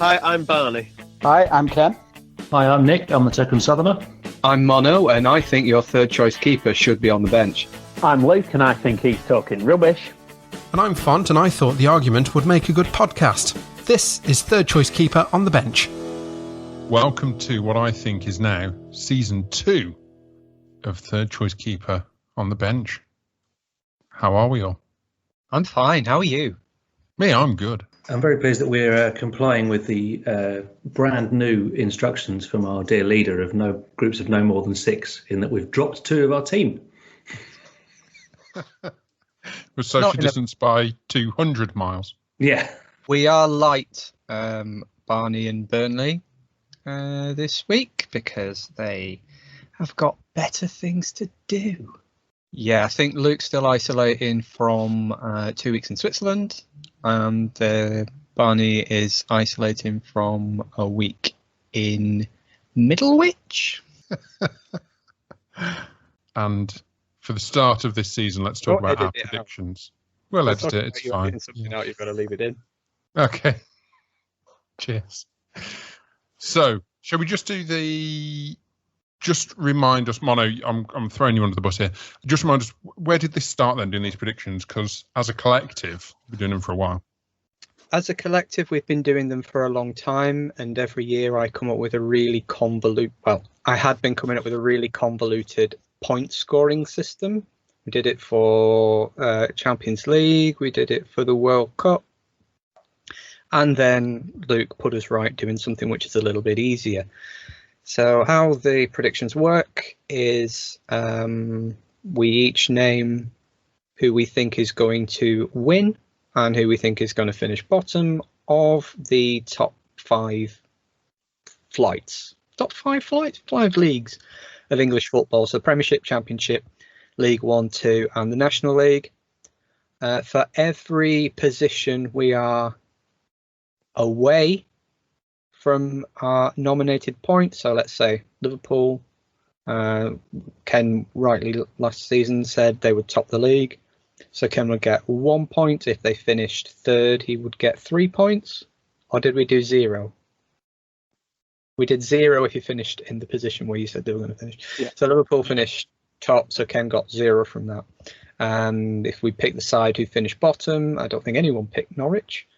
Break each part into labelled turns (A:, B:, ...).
A: Hi, I'm Barney.
B: Hi, I'm Ken.
C: Hi, I'm Nick. I'm the second southerner.
D: I'm Mono, and I think your third choice keeper should be on the bench.
E: I'm Luke, and I think he's talking rubbish.
F: And I'm Font, and I thought the argument would make a good podcast. This is Third Choice Keeper on the Bench.
G: Welcome to what I think is now Season 2 of Third Choice Keeper on the Bench. How are we all?
D: I'm fine. How are you?
G: Me, I'm good.
H: I'm very pleased that we're complying with the brand new instructions from our dear leader of no groups of no more than 6, in that we've dropped 2 of our team.
G: We're social distanced by 200 miles.
H: Yeah.
D: We are light, Barney and Burnley, this week because they have got better things to do. Yeah, I think Luke's still isolating from 2 weeks in Switzerland, and Barney is isolating from a week in Middlewich.
G: And for the start of this season, let's talk about our predictions. We'll edit it, it's fine.
D: Something out, you've got to leave it in.
G: Okay. Cheers. So, shall we just do just remind us, Mono, I'm throwing you under the bus here. Just remind us, where did this start then, doing these predictions? Because as a collective, we've been doing them for a while.
D: As a collective, we've been doing them for a long time, and every year I come up with a really convoluted, I had been coming up with a really convoluted point scoring system. We did it for Champions League, we did it for the World Cup, and then Luke put us right doing something which is a little bit easier. So how the predictions work is we each name who we think is going to win and who we think is going to finish bottom of the top 5 flights. Top 5 flights? 5 leagues of English football. So Premiership, Championship, League 1, 2 and the National League. For every position we are away from our nominated points, so let's say Liverpool, Ken rightly last season said they would top the league, so Ken would get 1 point. If they finished third, he would get 3 points. Or did we do 0? We did 0 if you finished in the position where you said they were going to finish. Yeah. So Liverpool finished top, so Ken got 0 from that. And if we pick the side who finished bottom, I don't think anyone picked Norwich.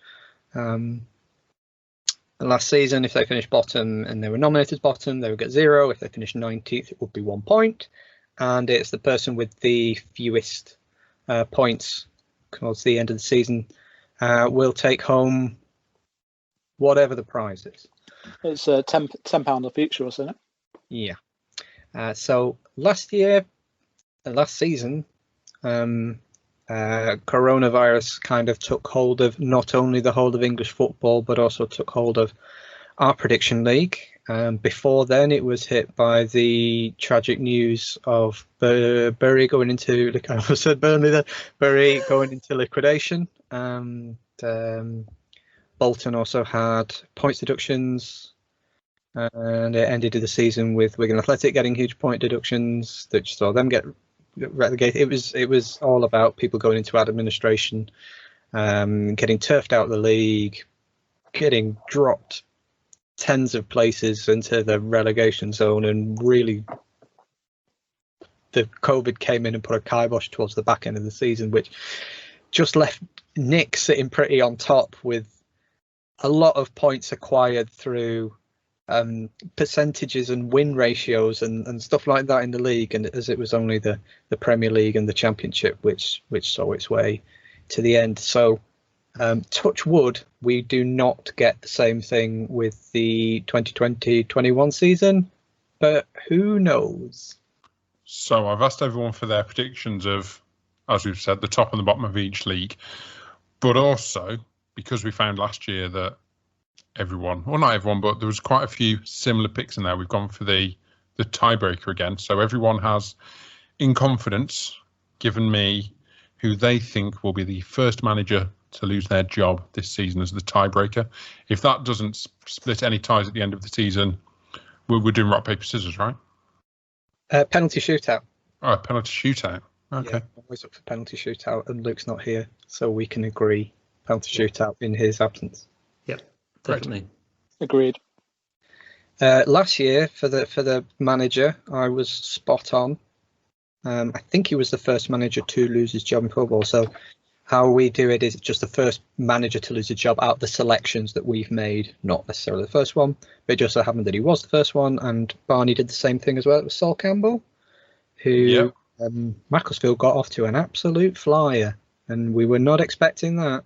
D: And last season, if they finished bottom and they were nominated bottom, they would get 0. If they finished 19th, it would be 1 point. And it's the person with the fewest points towards the end of the season will take home whatever the prize is.
B: It's £10 a future, isn't it?
D: Yeah. So last season, coronavirus kind of took hold of not only the whole of English football, but also took hold of our prediction league. Before then, it was hit by the tragic news of Bury going into, I almost said Burnley there, Bury going into liquidation. And Bolton also had points deductions, and it ended the season with Wigan Athletic getting huge point deductions that saw them get relegated. It was all about people going into administration, getting turfed out of the league, getting dropped tens of places into the relegation zone, and really the COVID came in and put a kibosh towards the back end of the season, which just left Nick sitting pretty on top with a lot of points acquired through percentages and win ratios and stuff like that in the league, and as it was only the Premier League and the Championship which saw its way to the end. So touch wood, we do not get the same thing with the 2020-21 season, but who knows?
G: So I've asked everyone for their predictions of, as we've said, the top and the bottom of each league, but also because we found last year that everyone, well, not everyone, but there was quite a few similar picks in there. We've gone for the tiebreaker again. So everyone has, in confidence, given me who they think will be the first manager to lose their job this season as the tiebreaker. If that doesn't split any ties at the end of the season, we're doing rock, paper, scissors, right?
D: Penalty shootout.
G: Oh, penalty shootout. Okay.
D: Yeah, always up for penalty shootout, and Luke's not here, so we can agree penalty shootout in his absence.
H: Yep, definitely.
B: Agreed.
D: Last year for the manager, I was spot on. I think he was the first manager to lose his job in football. So how we do it is just the first manager to lose a job out of the selections that we've made, not necessarily the first one, but it just so happened that he was the first one. And Barney did the same thing as well. It was Sol Campbell, who Macclesfield got off to an absolute flyer, and we were not expecting that.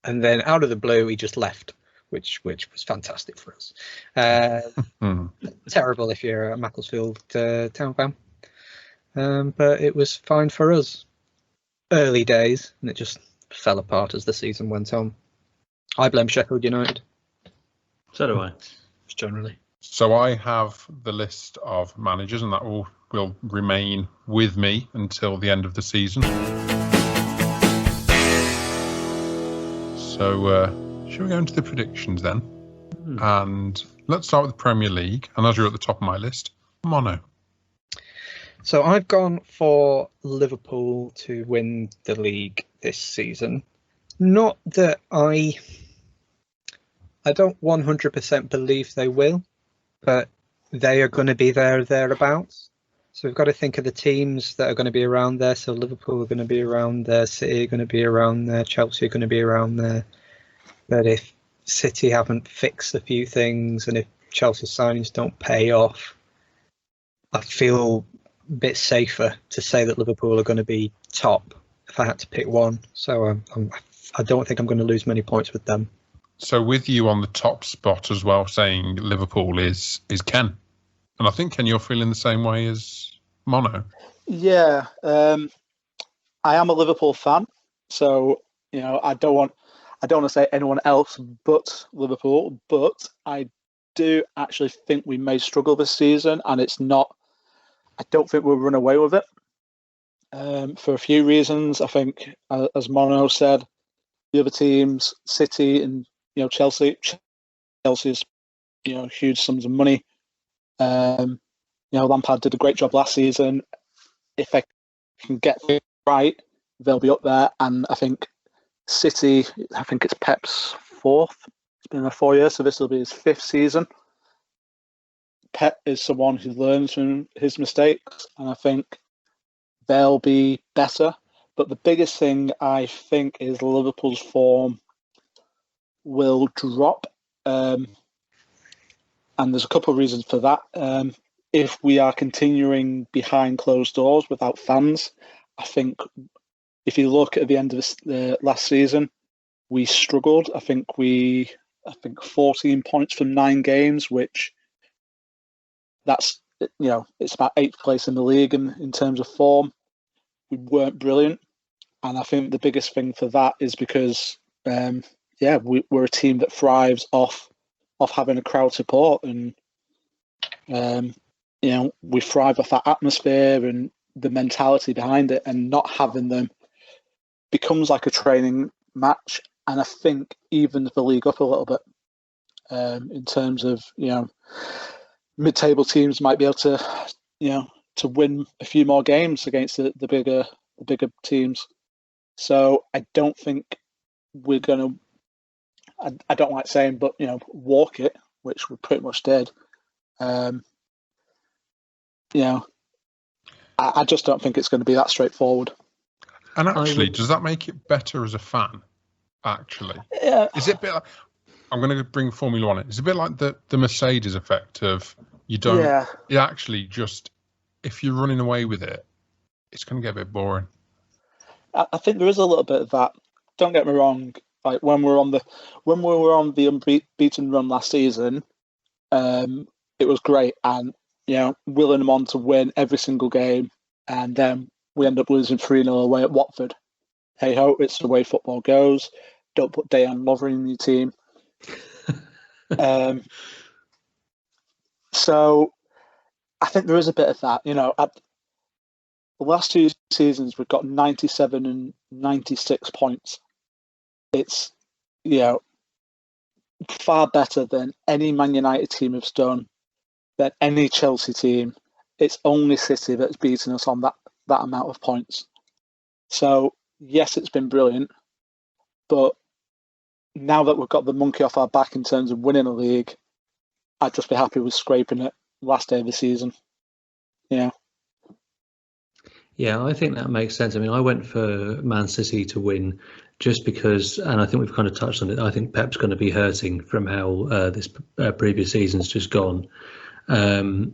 D: And then out of the blue, he just left, which was fantastic for us. Terrible if you're a Macclesfield town fan, but it was fine for us. Early days, and it just fell apart as the season went on. I blame Sheffield United.
C: So do I.
D: Just generally.
G: So I have the list of managers, and that will remain with me until the end of the season. So shall we go into the predictions then? And let's start with the Premier League. And as you're at the top of my list, Mono.
D: So I've gone for Liverpool to win the league this season. Not that I don't 100% believe they will, but they are going to be there thereabouts. So we've got to think of the teams that are going to be around there. So Liverpool are going to be around there, City are going to be around there, Chelsea are going to be around there. But if City haven't fixed a few things and if Chelsea signings don't pay off, I feel a bit safer to say that Liverpool are going to be top if I had to pick one. So I don't think I'm going to lose many points with them.
G: So with you on the top spot as well, saying Liverpool is Ken. And I think, Ken, you're feeling the same way as Mono.
B: Yeah, I am a Liverpool fan, so I don't want to say anyone else but Liverpool, but I do actually think we may struggle this season, and I don't think we'll run away with it for a few reasons. I think, as Mono said, the other teams, City and Chelsea's huge sums of money. Lampard did a great job last season. If they can get it right, they'll be up there. And I think City, I think it's Pep's fourth. It's been there 4 years, so this will be his fifth season. Pep is someone who learns from his mistakes, and I think they'll be better. But the biggest thing I think is Liverpool's form will drop. And there's a couple of reasons for that. If we are continuing behind closed doors without fans, I think if you look at the end of the last season, we struggled. I think 14 points from 9 games, which that's, it's about 8th place in the league in terms of form. We weren't brilliant. And I think the biggest thing for that is because, we're a team that thrives off having a crowd support, and we thrive off that atmosphere and the mentality behind it, and not having them becomes like a training match. And I think evens the league up a little bit in terms of mid-table teams might be able to to win a few more games against the bigger teams. So I don't think we're going to. I don't like saying, but walk it, which we pretty much did. I just don't think it's going to be that straightforward.
G: And actually, does that make it better as a fan? Actually,
B: yeah.
G: Is it a bit like, I'm going to bring Formula One in. It's a bit like the Mercedes effect of you don't. Yeah. You actually just, if you're running away with it, it's going to get a bit boring.
B: I think there is a little bit of that. Don't get me wrong. Like when we were on the unbeaten run last season, it was great, and willing them on to win every single game, and then we end up losing 3-0 away at Watford. Hey ho, it's the way football goes. Don't put Dejan Lovren in your team. So I think there is a bit of that. At the last 2 seasons, we've got 97 and 96 points. It's far better than any Man United team has done, than any Chelsea team. It's only City that's beaten us on that amount of points. So yes, it's been brilliant, but now that we've got the monkey off our back in terms of winning a league, I'd just be happy with scraping it last day of the season. Yeah.
C: Yeah, I think that makes sense. I mean, I went for Man City to win just because, and I think we've kind of touched on it, I think Pep's going to be hurting from how this previous season's just gone. And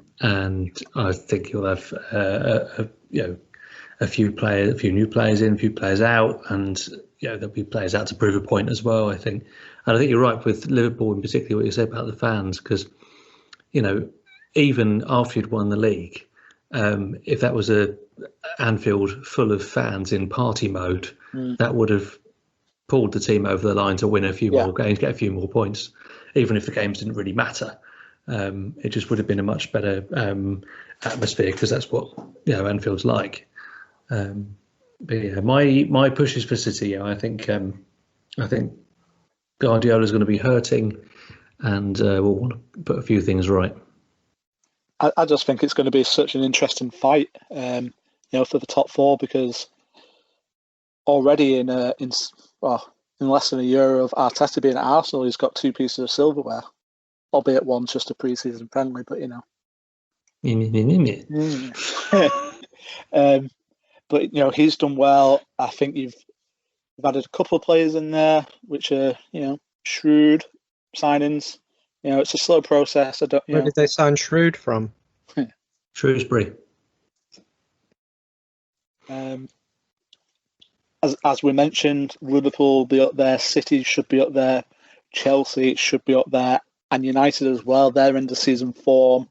C: I think he'll have a few new players in, a few players out, and there'll be players out to prove a point as well, I think. And I think you're right with Liverpool, in particular, what you said about the fans, because even after you'd won the league, if that was a Anfield full of fans in party mode, that would have pulled the team over the line to win a few more games, get a few more points, even if the games didn't really matter. It just would have been a much better atmosphere, because that's what Anfield's like. But yeah, my push is for City. I think Guardiola's going to be hurting, and we'll want to put a few things right.
B: I just think it's going to be such an interesting fight, for the top four, because already in less than a year of Arteta being at Arsenal, he's got 2 pieces of silverware, albeit one's just a pre-season friendly. But but he's done well. I think you've added a couple of players in there which are shrewd signings. It's a slow process.
D: Where did they sign Shrewd from?
C: Shrewsbury.
B: As we mentioned, Liverpool will be up there, City should be up there, Chelsea should be up there, and United as well. They're in the season form.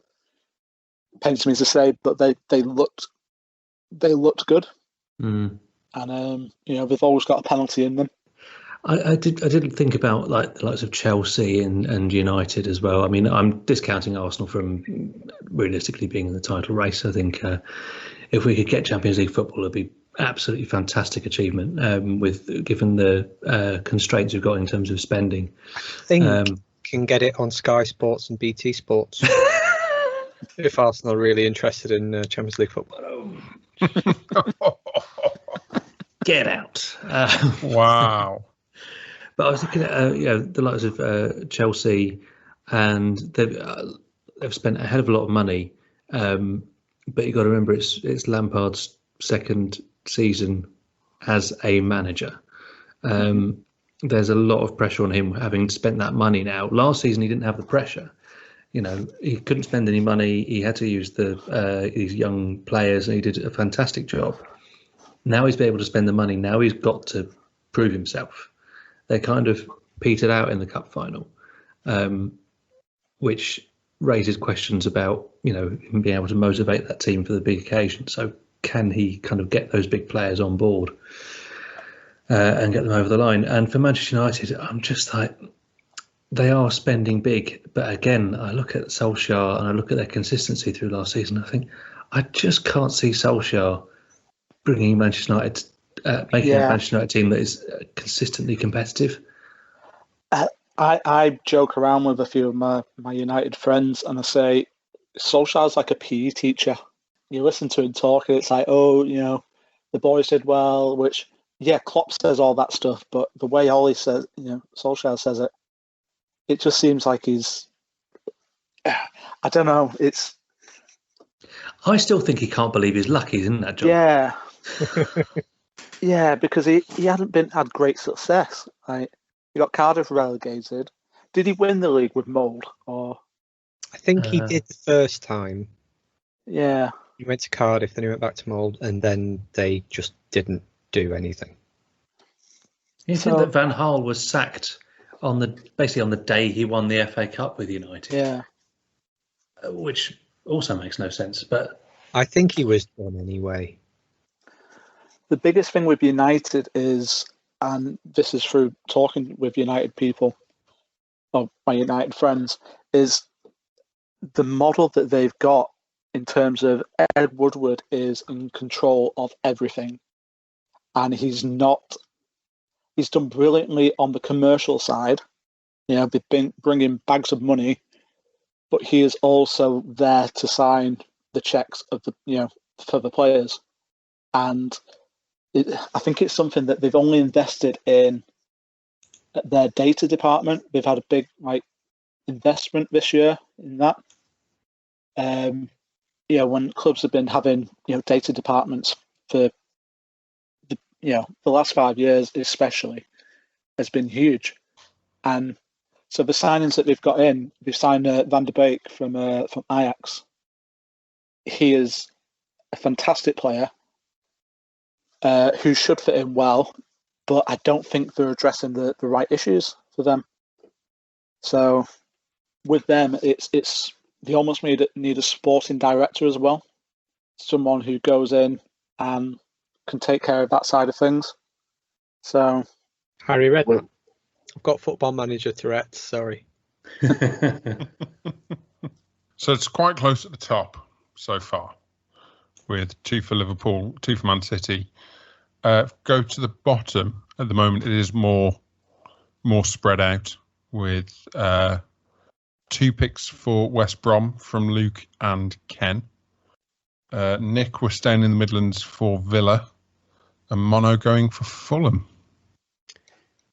B: Pains me to say, but they looked good, and they've always got a penalty in them.
C: I did think about like the likes of Chelsea and United as well. I mean, I'm discounting Arsenal from realistically being in the title race. I think if we could get Champions League football, it'd be absolutely fantastic achievement. Given the constraints we've got in terms of spending,
D: I think you can get it on Sky Sports and BT Sports if Arsenal are really interested in Champions League football.
C: Get out!
G: Wow.
C: But I was looking at the likes of Chelsea, and they've spent a hell of a lot of money. But you got to remember, it's Lampard's second season as a manager. There's a lot of pressure on him having spent that money now. Last season he didn't have the pressure. He couldn't spend any money. He had to use these young players, and he did a fantastic job. Now he's been able to spend the money. Now he's got to prove himself. They kind of petered out in the cup final, which raises questions about him being able to motivate that team for the big occasion. So can he kind of get those big players on board and get them over the line? And for Manchester United, I'm just like, they are spending big, but again, I look at Solskjaer and I look at their consistency through last season. I think I just can't see Solskjaer bringing Manchester United. Making a Manchester United team that is consistently competitive.
B: I joke around with a few of my United friends, and I say Solskjaer's like a PE teacher. You listen to him talk, and it's like, the boys did well. Which, Klopp says all that stuff, but the way Ollie says, Solskjaer says it, it just seems like he's. I don't know.
C: I still think he can't believe his luck he's in that job.
B: Yeah. Yeah, because he hadn't had great success. Like, he got Cardiff relegated. Did he win the league with Mould? Or
D: I think he did the first time.
B: Yeah.
D: He went to Cardiff, then he went back to Mould, and then they just didn't do anything.
C: You think that Van Gaal was sacked basically on the day he won the FA Cup with United?
B: Yeah.
C: Which also makes no sense, but
D: I think he was done anyway.
B: The biggest thing with United is, and this is through talking with United people, or my United friends, is the model that they've got in terms of Ed Woodward is in control of everything. And he's done brilliantly on the commercial side. They've been bringing bags of money, but he is also there to sign the checks of for the players. And I think it's something that they've only invested in at their data department. They've had a big investment this year in that. When clubs have been having data departments for the last 5 years especially, has been huge. And so the signings that they've got in, they've signed Van der Beek from Ajax. He is a fantastic player who should fit in well, but I don't think they're addressing the right issues for them. So with them, it's they almost need a sporting director as well, someone who goes in and can take care of that side of things. So
D: Harry Redknapp. I've got Football Manager Tourette's, sorry.
G: So it's quite close at the top so far, with 2 for Liverpool, 2 for Man City. Go to the bottom. At the moment, it is more spread out, with 2 picks for West Brom from Luke and Ken. Nick was staying in the Midlands for Villa, and Mono going for Fulham.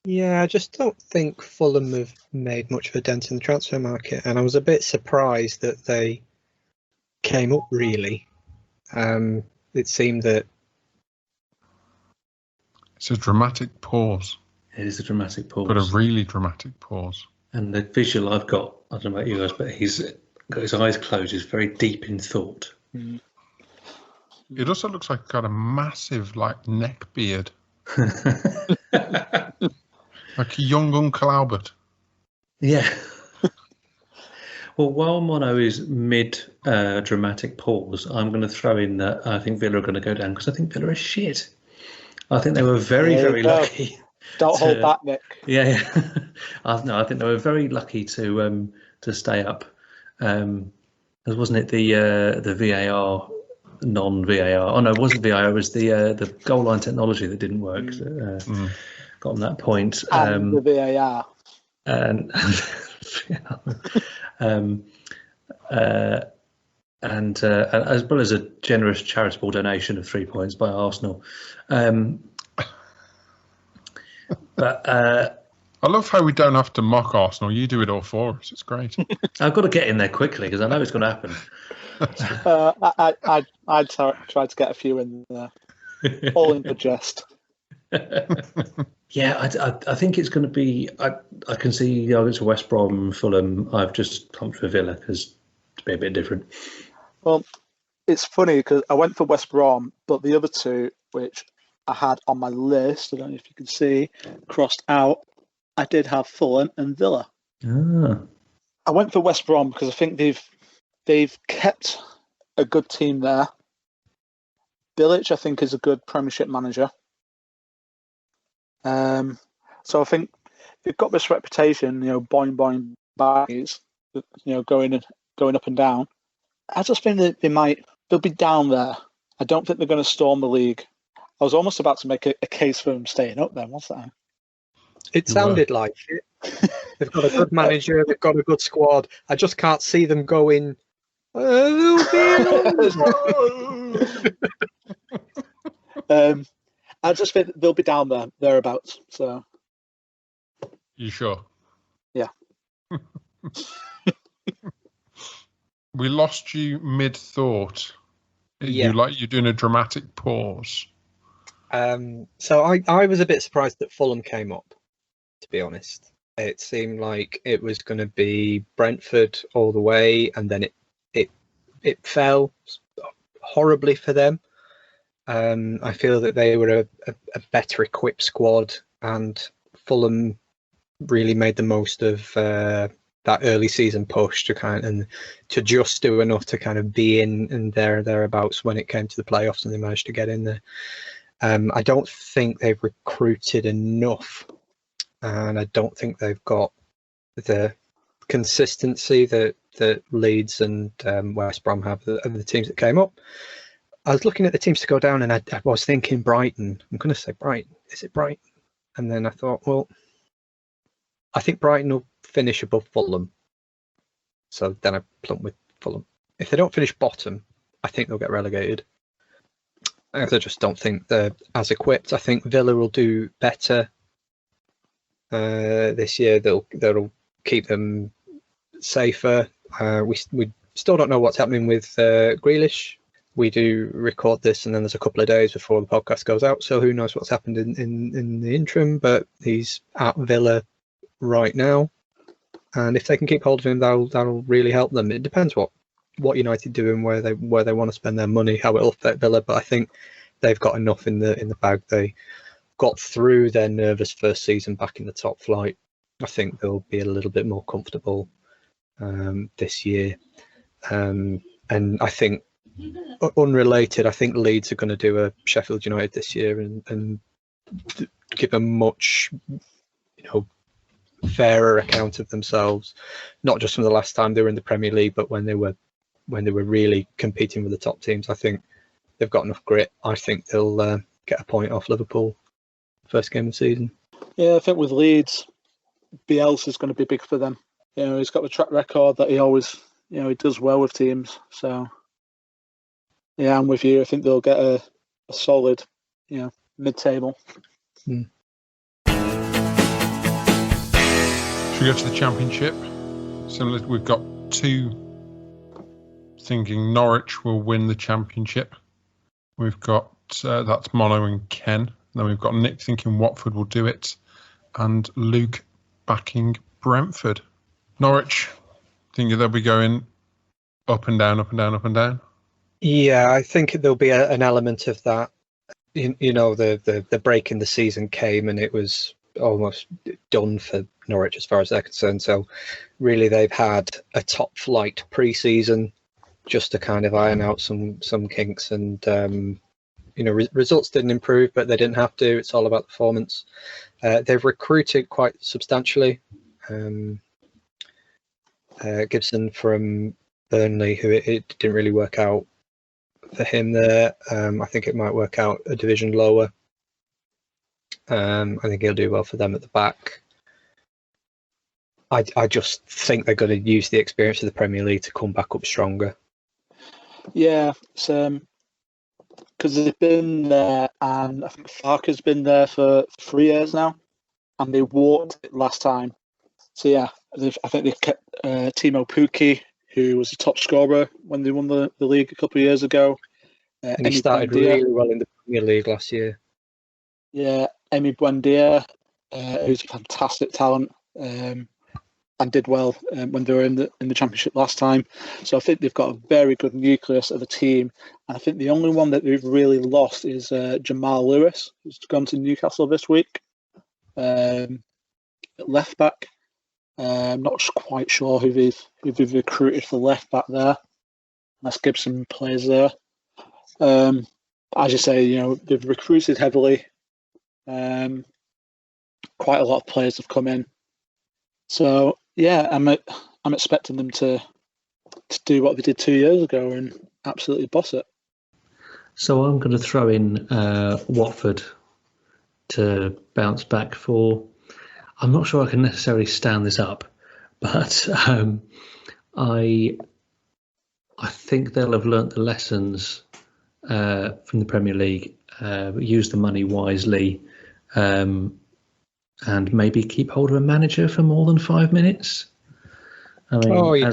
D: Yeah, I just don't think Fulham have made much of a dent in the transfer market, and I was a bit surprised that they came up, really. It seemed that...
G: It's a dramatic pause.
H: It is a dramatic pause.
G: But a really dramatic pause.
H: And the visual I've got, I don't know about you guys, but he's got his eyes closed. He's very deep in thought.
B: Mm.
G: It also looks like he's got a massive, neck beard. Like a young Uncle Albert.
H: Yeah. Well, while Mono is mid dramatic pause, I'm going to throw in that I think Villa are going to go down, because I think Villa are shit. I think they were very, very lucky.
B: Don't hold back, Nick.
H: Yeah. I think they were very lucky to stay up. Wasn't it the VAR, non-VAR? Oh no, it wasn't VAR. It was the goal line technology that didn't work. Got on that point.
B: And the VAR.
H: And as well as a generous charitable donation of 3 points by Arsenal. But
G: I love how we don't have to mock Arsenal. You do it all for us. It's great.
H: I've got to get in there quickly because I know it's going to happen.
B: I'd try to get a few in there, all in the jest.
H: Yeah, I think it's going to be. I can see the arguments for West Brom, Fulham. I've just pumped for Villa because to be a bit different.
B: Well, it's funny because I went for West Brom, but the other 2, which I had on my list, I don't know if you can see, crossed out, I did have Fulham and Villa.
H: Ah.
B: I went for West Brom because I think they've kept a good team there. Bilic, I think, is a good Premiership manager. So I think they've got this reputation, boing baggies, going up and down. I just think that they'll be down there. I don't think they're going to storm the league. I was almost about to make a case for them staying up then, wasn't I?
D: It sounded like it. They've got a good manager, they've got a good squad. I just can't see them going,
B: I just think they'll be down there, thereabouts. So,
G: You sure?
B: Yeah.
G: We lost you mid-thought.
D: Yeah.
G: You're doing a dramatic pause.
D: So I was a bit surprised that Fulham came up, to be honest. It seemed like it was going to be Brentford all the way, and then it fell horribly for them. I feel that they were a better equipped squad, and Fulham really made the most of that early season push to just do enough to kind of be in and thereabouts when it came to the playoffs, and they managed to get in there. I don't think they've recruited enough, and I don't think they've got the consistency that Leeds and West Brom have of the teams that came up. I was looking at the teams to go down, and I was thinking Brighton. I'm going to say Brighton. Is it Brighton? And then I thought, well, I think Brighton will finish above Fulham. So then I plumped with Fulham. If they don't finish bottom, I think they'll get relegated. I just don't think they're as equipped. I think Villa will do better. this year that'll keep them safer. We still don't know what's happening with Grealish. We do record this, and then there's a couple of days before the podcast goes out, so who knows what's happened in the interim. But he's at Villa right now, and if they can keep hold of him, that'll really help them. It depends what United do and where they want to spend their money, how it'll affect Villa. But I think they've got enough in the bag. They got through their nervous first season back in the top flight. I think they'll be a little bit more comfortable this year. And I think, unrelated, I think Leeds are going to do a Sheffield United this year and give a much, fairer account of themselves, not just from the last time they were in the Premier League, but when they were really competing with the top teams. I think they've got enough grit. I think they'll get a point off Liverpool first game of the season.
B: Yeah, I think with Leeds, Bielsa's going to be big for them. He's got the track record that he always, he does well with teams. So, yeah, I'm with you. I think they'll get a solid, mid-table.
G: Should we go to the Championship? Similar, we've got two thinking Norwich will win the Championship. We've got that's Mono and Ken. Then we've got Nick thinking Watford will do it, and Luke backing Brentford. Norwich, think they'll be going up and down, up and down, up and down.
D: Yeah, I think there'll be an element of that. The break in the season came, and it was almost done for Norwich as far as they're concerned. So really, they've had a top flight pre-season just to kind of iron out some kinks, and results didn't improve, but they didn't have to. It's all about performance. They've recruited quite substantially. Gibson from Burnley, who it didn't really work out for him there. I think it might work out a division lower. I think he'll do well for them at the back. I just think they're going to use the experience of the Premier League to come back up stronger.
B: Yeah, because they've been there, and I think Farke's been there for 3 years now, and they walked it last time. So yeah, I think they kept Timo Pukki, who was the top scorer when they won the league a couple of years ago.
D: And he started really well in the Premier League last year.
B: Yeah, Emi Buendia, who's a fantastic talent, and did well when they were in the Championship last time. So I think they've got a very good nucleus of a team. And I think the only one that they've really lost is Jamal Lewis, who's gone to Newcastle this week. Left back. I'm not quite sure who they've recruited for left back there, unless Gibson plays there. As you say, they've recruited heavily. Quite a lot of players have come in. So yeah, I'm expecting them to do what they did 2 years ago and absolutely boss it.
C: So I'm going to throw in Watford to bounce back for. I'm not sure I can necessarily stand this up, but I think they'll have learnt the lessons from the Premier League, use the money wisely, and maybe keep hold of a manager for more than 5 minutes. I mean,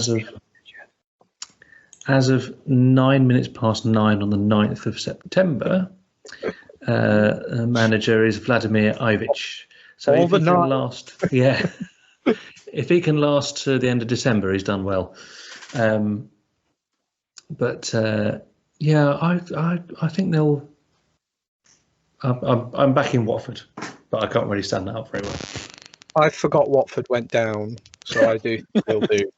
C: as of 9 minutes past 9 on the 9th of September, the manager is Vladimir Ivic. So if he can last, if he can last to the end of December, he's done well. I think they'll. I'm backing Watford, but I can't really stand that up very well.
D: I forgot Watford went down, so I do think they'll do.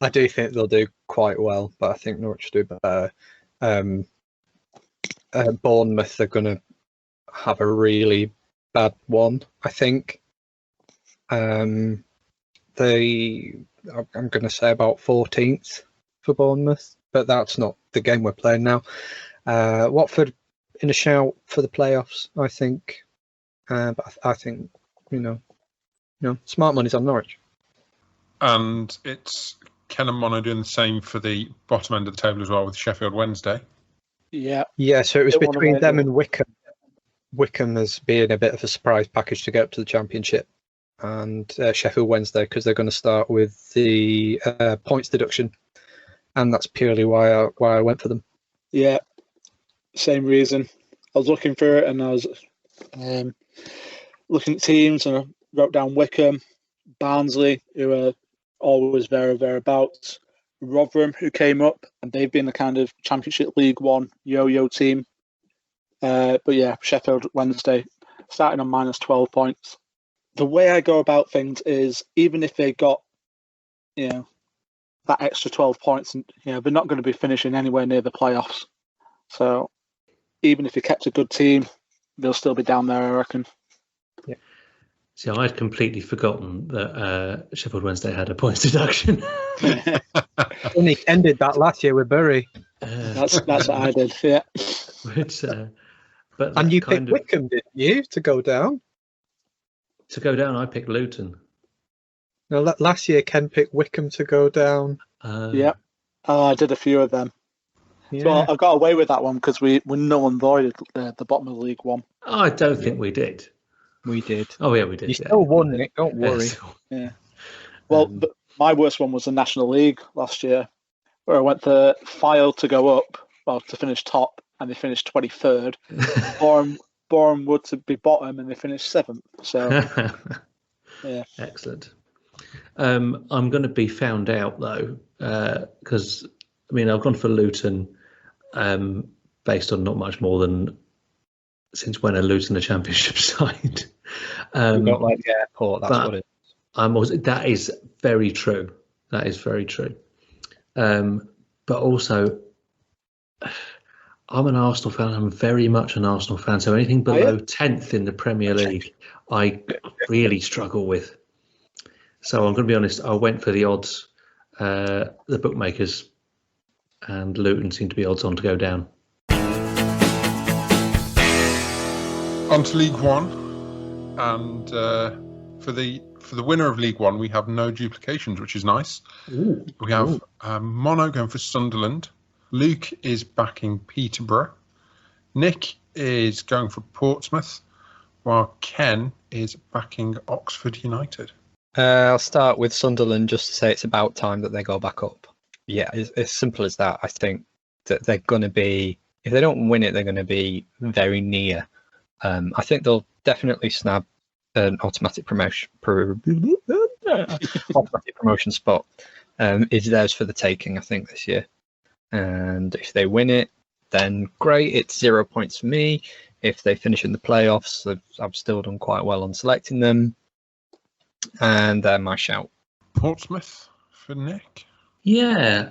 D: I do think they'll do quite well, but I think Norwich will do better. Bournemouth are going to have a really bad one, I think. I'm going to say about 14th for Bournemouth, but that's not the game we're playing now. Watford in a shout for the playoffs, I think. But I think, smart money's on Norwich.
G: And it's Ken and Mono doing the same for the bottom end of the table as well with Sheffield Wednesday.
B: Yeah.
D: Yeah, so it was between them and Wickham. Wickham has been a bit of a surprise package to get up to the Championship. and Sheffield Wednesday, because they're going to start with the points deduction, and that's purely why I went for them.
B: Yeah, same reason. I was looking for it, and I was looking at teams, and I wrote down Wickham, Barnsley, who are always thereabouts, Rotherham, who came up, and they've been a kind of Championship League One yo-yo team. But yeah, Sheffield Wednesday starting on minus 12 points. The way I go about things is, even if they got, that extra 12 points, and they're not going to be finishing anywhere near the playoffs. So even if you kept a good team, they'll still be down there, I reckon.
C: Yeah. See, I'd completely forgotten that Sheffield Wednesday had a points deduction.
D: Only ended that last year with Bury.
B: That's what I did. Yeah.
D: But and you picked Wickham, didn't you, to go down?
C: To go down, I picked Luton.
D: No, last year Ken picked Wickham to go down.
B: Yeah. I did a few of them.
D: Yeah.
B: So I got away with that one because we null and voided the bottom of League One.
C: I don't think we did.
D: We did.
C: Oh, yeah, we did.
D: You still won, Nick. Don't worry.
B: Yeah. Well, my worst one was the National League last year, where I went to Fylde to go up, to finish top, and they finished 23rd. Boreham Wood to be bottom, and they finished 7th. So, yeah.
C: Excellent. I'm going to be found out, though, because, I've gone for Luton based on not much more than since when are Luton a Championship side.
D: You got like the airport, that's what it is.
C: That is very true. That is very true. But also, I'm an Arsenal fan. I'm very much an Arsenal fan. So anything below 10th in the Premier League, I really struggle with. So I'm going to be honest. I went for the odds, the bookmakers, and Luton seem to be odds on to go down.
G: On to League One, and for the winner of League One, we have no duplications, which is nice.
C: Ooh.
G: We have Mono going for Sunderland. Luke is backing Peterborough. Nick is going for Portsmouth, while Ken is backing Oxford United.
D: I'll start with Sunderland just to say it's about time that they go back up. Yeah, it's as simple as that. I think that they're going to be, if they don't win it, they're going to be very near. I think they'll definitely snab an automatic promotion. Automatic promotion spot is theirs for the taking, I think, this year. And if they win it, then great. It's 0 points for me. If they finish in the playoffs, I've still done quite well on selecting them. And my shout.
G: Portsmouth for Nick.
C: Yeah,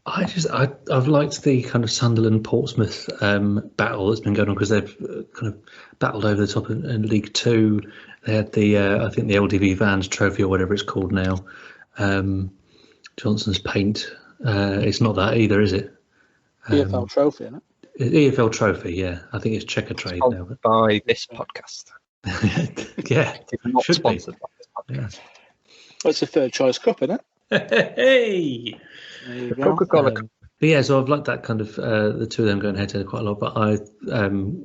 C: I've liked the kind of Sunderland Portsmouth battle that's been going on, because they've kind of battled over the top in League Two. They had the I think the LDV Vans Trophy or whatever it's called now. Johnson's Paint. It's not that either, is it?
B: EFL Trophy, isn't it?
C: EFL Trophy, yeah. I think it's Checker Trade now.
D: By this podcast.
C: Yeah,
D: it is not sponsored by this podcast.
C: Yeah.
B: Well, it's a third choice cup, isn't it?
C: Hey,
B: the
D: Coca-Cola Cup.
C: But yeah, so I've liked that kind of the two of them going head to head quite a lot. But I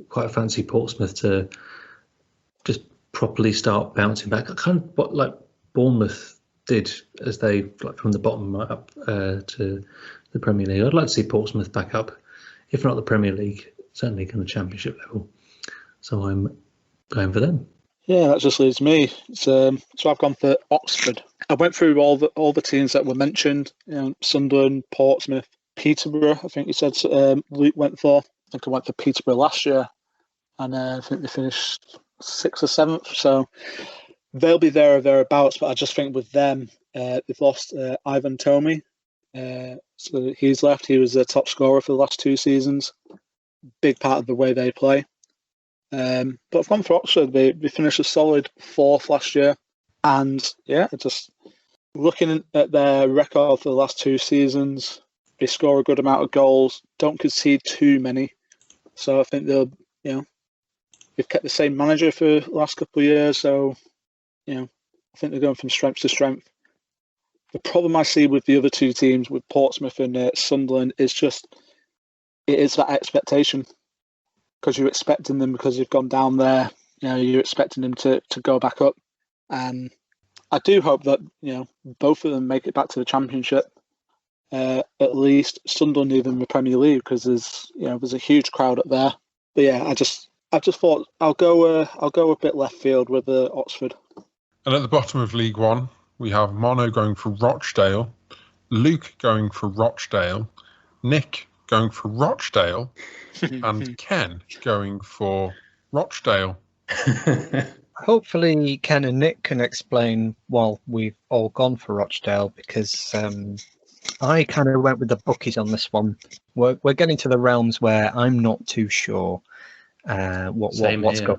C: quite fancy Portsmouth to just properly start bouncing back. Kind of what like Bournemouth did as they from the bottom up to the Premier League. I'd like to see Portsmouth back up, if not the Premier League, certainly kind of Championship level. So I'm going for them.
B: Yeah, that just leaves me. So I've gone for Oxford. I went through all the teams that were mentioned. Sunderland, Portsmouth, Peterborough. I think you said Luke went for. I think I went for Peterborough last year, and I think they finished 6th or 7th. So they'll be there or thereabouts. But I just think with them, they've lost Ivan Tomey. So he's left. He was their top scorer for the last 2 seasons. Big part of the way they play. But I've gone for Oxford. They finished a solid 4th last year, and yeah, just looking at their record for the last 2 seasons, they score a good amount of goals, don't concede too many. So I think they've kept the same manager for the last couple of years. So I think they're going from strength to strength. The problem I see with the other 2 teams, with Portsmouth and Sunderland, is just it is that expectation. Because you're expecting them, because you've gone down there, you're expecting them to go back up. And I do hope that both of them make it back to the Championship. At least Sunderland even the Premier League, because there's a huge crowd up there. But yeah, I just thought I'll go a bit left field with Oxford.
G: And at the bottom of League One, we have Mono going for Rochdale, Luke going for Rochdale, Nick going for Rochdale, and Ken going for Rochdale.
D: Hopefully Ken and Nick can explain why we've all gone for Rochdale, because I kind of went with the bookies on this one. We're getting to the realms where I'm not too sure what's going on.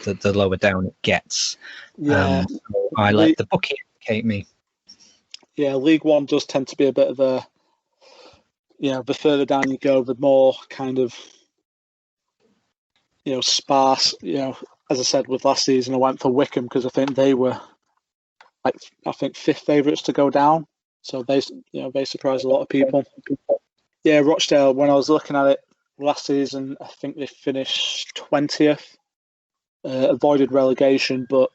D: The lower down it gets.
B: Yeah,
D: so I let the bookie educate me.
B: Yeah, League One does tend to be a bit of a, the further down you go, the more kind of, sparse. As I said with last season, I went for Wickham because I think they were, fifth favourites to go down. So they surprised a lot of people. Yeah, Rochdale, when I was looking at it last season, I think they finished 20th, avoided relegation, but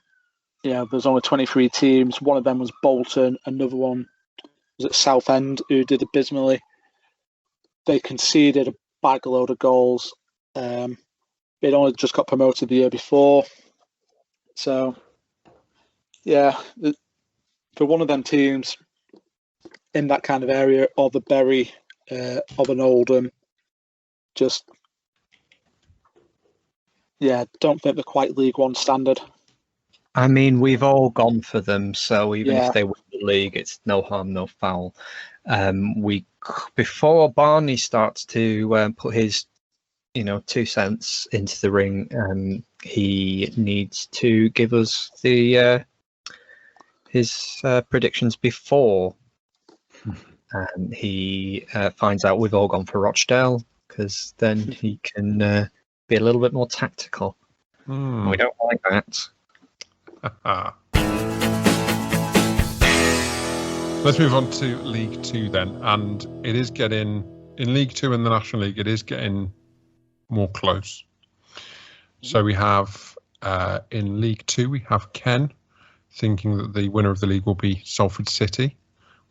B: there's only 23 teams. One of them was Bolton, another one was at Southend, who did abysmally. They conceded a bag load of goals. They'd only just got promoted the year before. So, yeah, for one of them teams in that kind of area, or the Bury of an Oldham, don't think they're quite League One standard.
D: I mean, we've all gone for them, so even if they win the league, it's no harm, no foul. Before Barney starts to put his 2 cents into the ring, he needs to give us his predictions before he finds out we've all gone for Rochdale, because then he can be a little bit more tactical. We don't like that.
G: Let's move on to League Two then, and it is getting in League Two in the National League. It is getting more close. So we have in League Two we have Ken thinking that the winner of the league will be Salford City.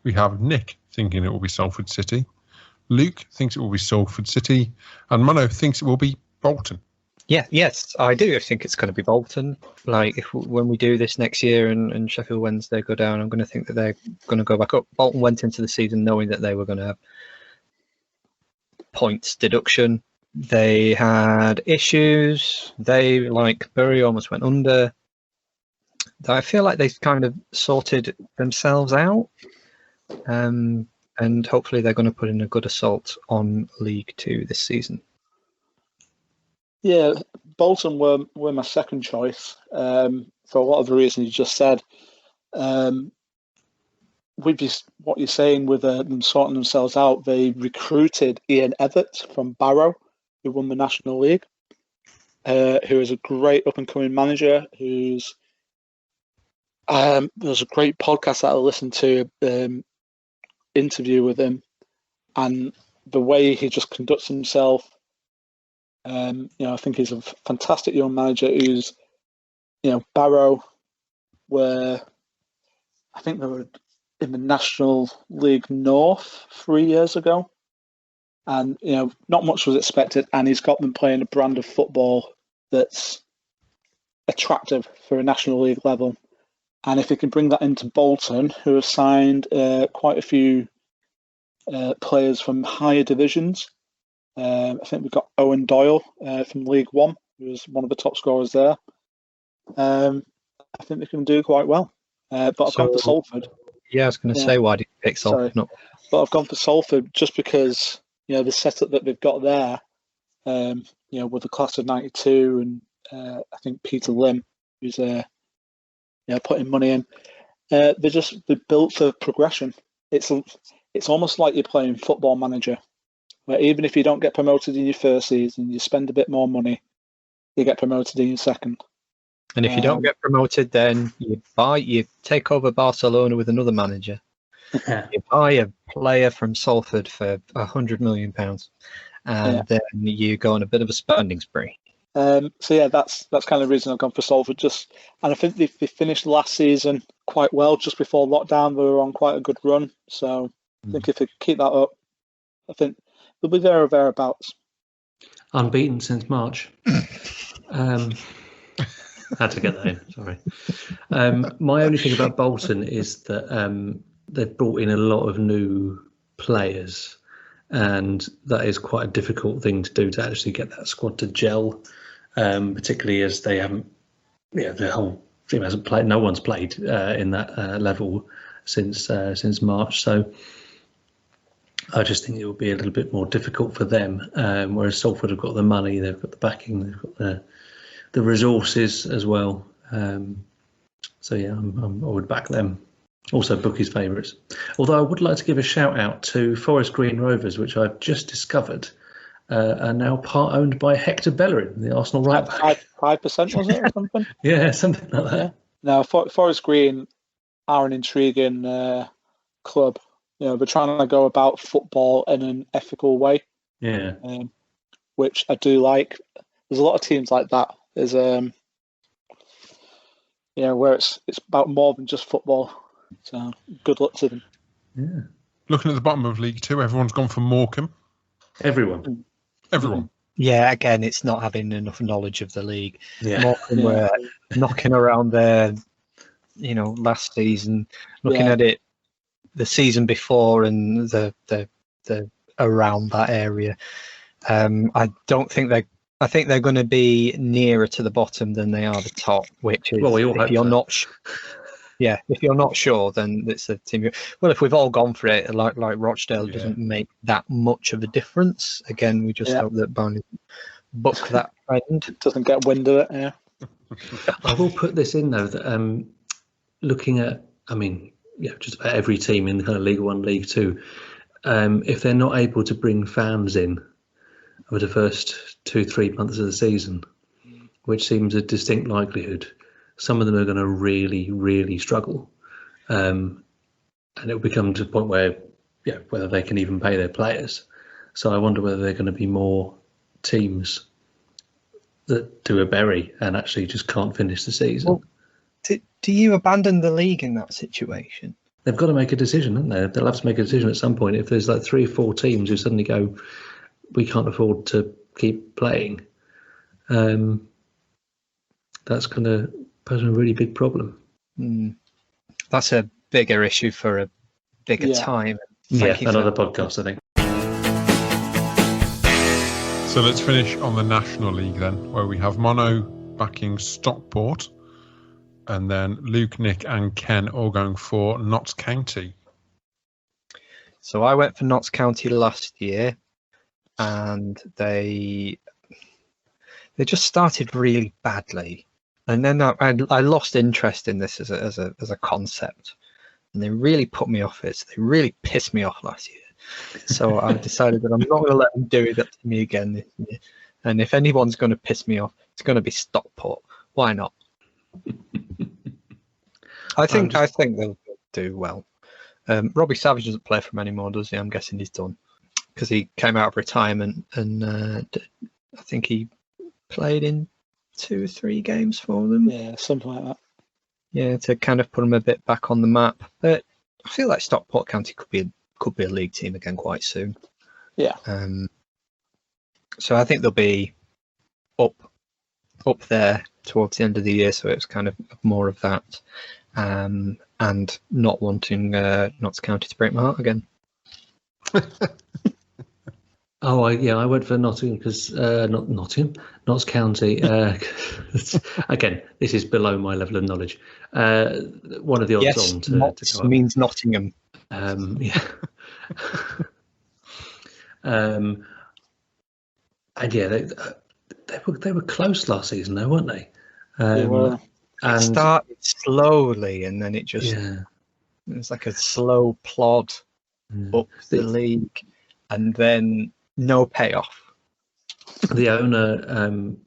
G: We have Nick thinking it will be Salford City. Luke thinks it will be Salford City, and Mono thinks it will be Bolton.
D: Yes, I do. I think it's going to be Bolton. When we do this next year and Sheffield Wednesday go down, I'm going to think that they're going to go back up. Bolton went into the season knowing that they were going to have points deduction. They had issues. They, like Bury, almost went under. I feel like they've kind of sorted themselves out. And hopefully they're going to put in a good assault on League Two this season.
B: Yeah, Bolton were my second choice for a lot of the reasons you just said. With what you're saying with them sorting themselves out, they recruited Ian Evatt from Barrow, who won the National League, who is a great up-and-coming manager. There's a great podcast that I listened to, interview with him, and the way he just conducts himself. I think he's a fantastic young manager who's, Barrow were, I think they were in the National League North 3 years ago. And, not much was expected. And he's got them playing a brand of football that's attractive for a National League level. And if he can bring that into Bolton, who have signed quite a few players from higher divisions. I think we've got Owen Doyle from League One, who was one of the top scorers there. I think they can do quite well. But I've gone for Salford.
D: Yeah, I was going to say, why did you pick Salford?
B: But I've gone for Salford just because, the setup that they've got there, with the class of 92 and I think Peter Lim, who's putting money in. They're built for progression. It's almost like you're playing Football Manager, where even if you don't get promoted in your first season, you spend a bit more money, you get promoted in your second.
D: And if you don't get promoted, then you take over Barcelona with another manager. You buy a player from Salford for £100 million, and then you go on a bit of a spending spree.
B: So yeah, that's kind of the reason I've gone for Salford. And I think they finished last season quite well. Just before lockdown, they were on quite a good run. So I think if they keep that up, I think they'll be there or thereabouts.
C: Unbeaten since March. Had to get that in. Sorry. My only thing about Bolton is that they've brought in a lot of new players, and that is quite a difficult thing to do, to actually get that squad to gel. Particularly as they haven't, the whole team hasn't played. No one's played in that level since March. So I just think it will be a little bit more difficult for them. Whereas Salford have got the money, they've got the backing, they've got the resources as well. So yeah, I would back them. Also, bookies' favourites. Although I would like to give a shout out to Forest Green Rovers, which I've just discovered are now part owned by Hector Bellerin, the Arsenal right back.
B: 5% was it or something?
C: Yeah, something like that.
B: Yeah. Now, Forest Green are an intriguing club. They're trying to go about football in an ethical way.
C: Yeah.
B: Which I do like. There's a lot of teams like that. There's where it's about more than just football. So good luck to them.
C: Yeah.
G: Looking at the bottom of League Two, everyone's gone for Morecambe.
C: Everyone.
D: Yeah, again, it's not having enough knowledge of the league.
C: Yeah.
D: Morecambe were knocking around there, last season, looking at it the season before and the around that area. I don't think I think they're going to be nearer to the bottom than they are the top, which is if you're not sure, then it's a team. Well, if we've all gone for it, like Rochdale doesn't make that much of a difference. Again, we just hope that Barney buck that trend.
B: Doesn't get wind of it. Yeah.
C: I will put this in though that looking at, just about every team in the kind of League One, League Two, if they're not able to bring fans in over the first 2-3 months of the season, which seems a distinct likelihood, some of them are going to really, really struggle. And it will become to the point where, whether they can even pay their players. So I wonder whether they're going to be more teams that do a bury and actually just can't finish the season.
D: Well, do you abandon the league in that situation?
C: They've got to make a decision, haven't they? They'll have to make a decision at some point. If there's like 3 or 4 teams who suddenly go, we can't afford to keep playing, that's going to pose a really big problem.
D: That's a bigger issue for a bigger time.
C: Another podcast, I think.
G: So let's finish on the National League then, where we have Mono backing Stockport, and then Luke, Nick and Ken all going for Notts County.
D: So I went for Notts County last year, and they just started really badly, and then I lost interest in this as a concept, and they really put me off it. So they really pissed me off last year. So I decided that I'm not going to let them do that to me again this year. And if anyone's going to piss me off, it's going to be Stockport. Why not? I think they'll do well. Robbie Savage doesn't play for them anymore, does he? I'm guessing he's done, because he came out of retirement, and I think he played in 2 or 3 games for them.
B: Yeah, something like that.
D: Yeah, to kind of put them a bit back on the map. But I feel like Stockport County could be a league team again quite soon.
B: Yeah.
D: So I think they'll be up there towards the end of the year. So it's kind of more of that, and not wanting Notts County to break my heart again.
C: I went for Nottingham because Notts County. Again, this is below my level of knowledge. One of the odds on to go up.
D: Means Nottingham.
C: And they were close last season, though, weren't they?
B: They were.
D: And it started slowly, and then it just it was like a slow plod up the league, and then no payoff.
C: The owner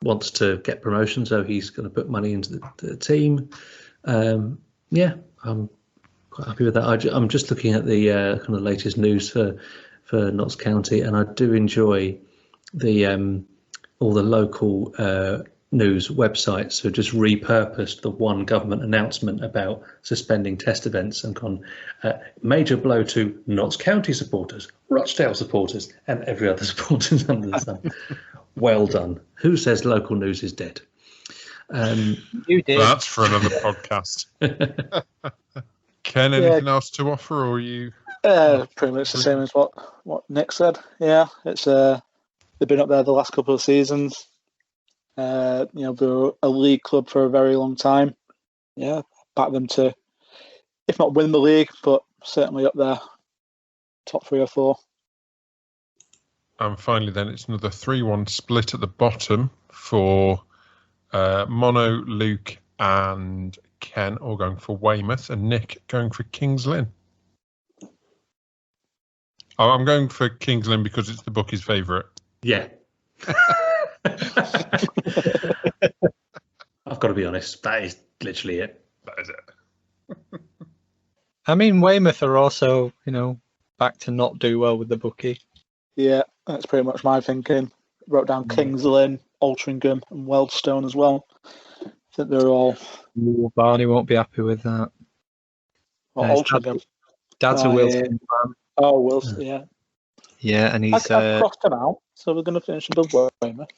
C: wants to get promotion, so he's going to put money into the team. I'm quite happy with that. I'm just looking at the kind of latest news for Notts County, and I do enjoy the
H: all the local news websites have just repurposed the one government announcement about suspending test events and gone major blow to Notts County supporters, Rochdale supporters, and every other supporter under the sun. Well done. Who says local news is dead?
D: You did.
G: That's for another podcast. Ken, anything else to offer, or are you?
B: Pretty much the same as what Nick said. Yeah, it's they've been up there the last couple of seasons. They were a league club for a very long time. Yeah, back them to, if not win the league, but certainly up there, top 3 or 4.
G: And finally, then it's another 3-1 split at the bottom for Mono, Luke, and Ken all going for Weymouth, and Nick going for Kings Lynn. I'm going for Kings Lynn because it's the bookie's favourite.
H: Yeah. I've got to be honest, that is literally it.
G: That is it.
D: I mean, Weymouth are also, back to not do well with the bookie.
B: Yeah, that's pretty much my thinking. Wrote down Kings Lynn, Altrincham, and Wealdstone as well. I think they're all.
D: Ooh, Barney won't be happy with that.
B: Altrincham.
D: Dad's a Wilson fan.
B: Oh, Wilson, yeah.
D: Yeah, and he's.
B: I've crossed him out, so we're going to finish above Weymouth.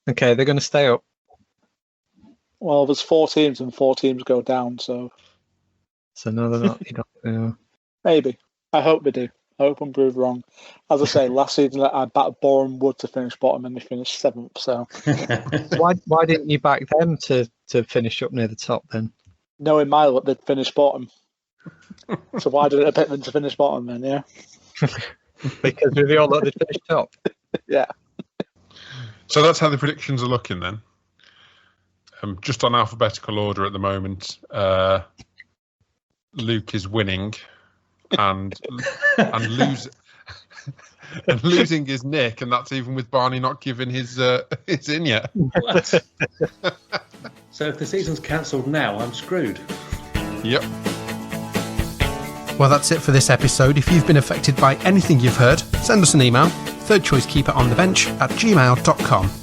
D: Okay, they're going to stay up.
B: Well, there's 4 teams and 4 teams go down, so.
D: So no, they're not.
B: Maybe. I hope they do. I hope I'm proved wrong. As I say, last season I backed Boreham Wood to finish bottom and they finished 7th. So
D: why didn't you back them to finish up near the top then?
B: Knowing my luck, they'd finish bottom. So why didn't I pick them to finish bottom then? Yeah.
D: Because with the all luck, they'd finish top.
B: Yeah.
G: So that's how the predictions are looking then. Just on alphabetical order at the moment. Luke is winning, and losing is Nick, and that's even with Barney not giving his in yet.
H: What? So if the season's cancelled now, I'm screwed.
G: Yep.
F: Well, that's it for this episode. If you've been affected by anything you've heard, send us an email, thirdchoicekeeperonthebench@gmail.com.